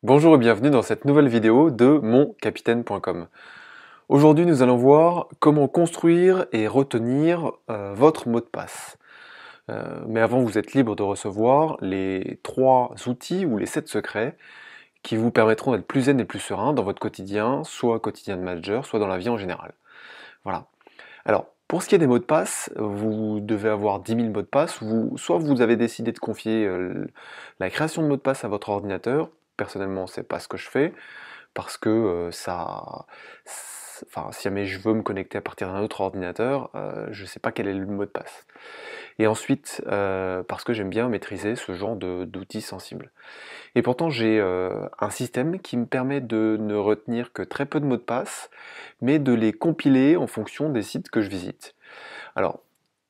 Bonjour et bienvenue dans cette nouvelle vidéo de moncapitaine.com. Aujourd'hui nous allons voir comment construire et retenir votre mot de passe. Mais avant vous êtes libre de recevoir les 3 outils ou les 7 secrets qui vous permettront d'être plus zen et plus serein dans votre quotidien, soit quotidien de manager, soit dans la vie en général. Voilà. Alors, pour ce qui est des mots de passe, vous devez avoir 10 000 mots de passe, soit vous avez décidé de confier la création de mots de passe à votre ordinateur. Personnellement, c'est pas ce que je fais, parce que enfin, si jamais je veux me connecter à partir d'un autre ordinateur, je sais pas quel est le mot de passe. Et ensuite, parce que j'aime bien maîtriser ce genre d'outils sensibles. Et pourtant, j'ai un système qui me permet de ne retenir que très peu de mots de passe, mais de les compiler en fonction des sites que je visite. Alors,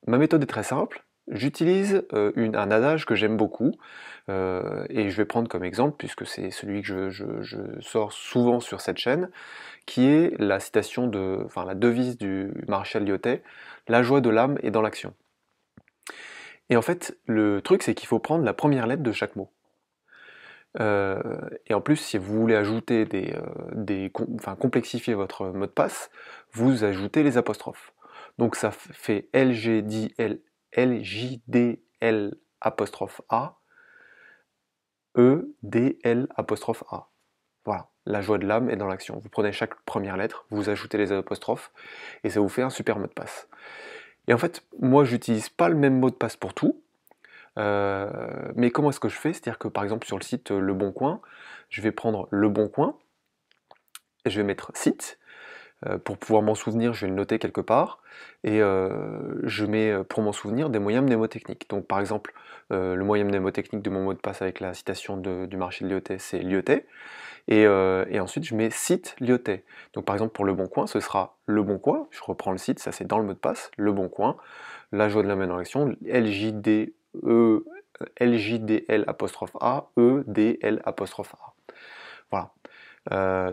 ma méthode est très simple. J'utilise un adage que j'aime beaucoup, et je vais prendre comme exemple, puisque c'est celui que je sors souvent sur cette chaîne, qui est la citation enfin la devise du maréchal Lyautey, la joie de l'âme est dans l'action. Et en fait, le truc, c'est qu'il faut prendre la première lettre de chaque mot. Et en plus, si vous voulez ajouter enfin, complexifier votre mot de passe, vous ajoutez les apostrophes. Donc ça fait LJDL apostrophe A, EDL apostrophe A. Voilà, la joie de l'âme est dans l'action. Vous prenez chaque première lettre, vous ajoutez les apostrophes, et ça vous fait un super mot de passe. Et en fait, moi, j'utilise pas le même mot de passe pour tout, mais comment est-ce que je fais? C'est-à-dire que par exemple sur le site Le Bon Coin, je vais prendre Le Bon Coin, et je vais mettre site, pour pouvoir m'en souvenir, je vais le noter quelque part, et je mets pour m'en souvenir des moyens mnémotechniques. Donc par exemple, le moyen mnémotechnique de mon mot de passe avec la citation du marché de Lyautey, c'est Lyautey, et ensuite je mets site Lyautey. Donc par exemple pour Le Bon Coin, ce sera Le Bon Coin, je reprends le site, ça c'est dans le mot de passe, Le Bon Coin, la joie de la main dans l'action, LJDL apostrophe A, EDL apostrophe A. Voilà.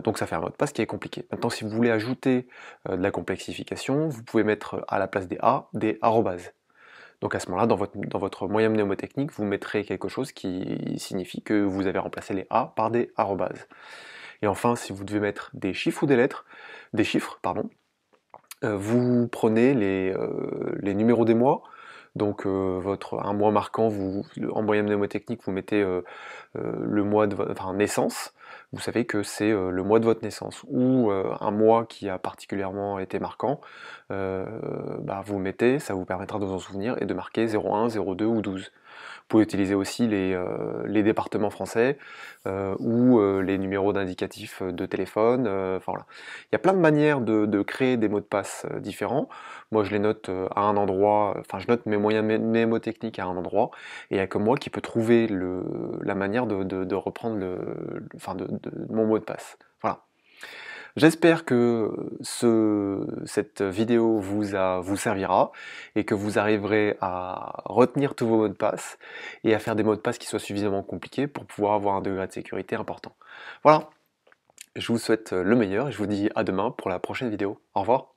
Donc ça fait un mot de passe qui est compliqué. Maintenant, si vous voulez ajouter de la complexification, vous pouvez mettre à la place des A, des arrobases. Donc à ce moment-là, dans votre moyen mnémotechnique, vous mettrez quelque chose qui signifie que vous avez remplacé les A par des arrobases. Et enfin, si vous devez mettre des chiffres ou des chiffres, pardon, vous prenez les numéros des mois. Donc un mois marquant, en moyenne mnémotechnique, vous mettez le mois de votre naissance. Vous savez que c'est le mois de votre naissance. Ou un mois qui a particulièrement été marquant, vous mettez, ça vous permettra de vous en souvenir et de marquer 01, 02 ou 12. Vous pouvez utiliser aussi les départements français ou les numéros d'indicatifs de téléphone. Enfin, voilà. Il y a plein de manières de créer des mots de passe différents. Moi, je les note à un endroit, enfin, je note mes moyens mnémotechniques à un endroit, et il n'y a que moi qui peux trouver la manière de reprendre mon mot de passe. Voilà. J'espère que cette vidéo vous servira et que vous arriverez à retenir tous vos mots de passe et à faire des mots de passe qui soient suffisamment compliqués pour pouvoir avoir un degré de sécurité important. Voilà, je vous souhaite le meilleur et je vous dis à demain pour la prochaine vidéo. Au revoir.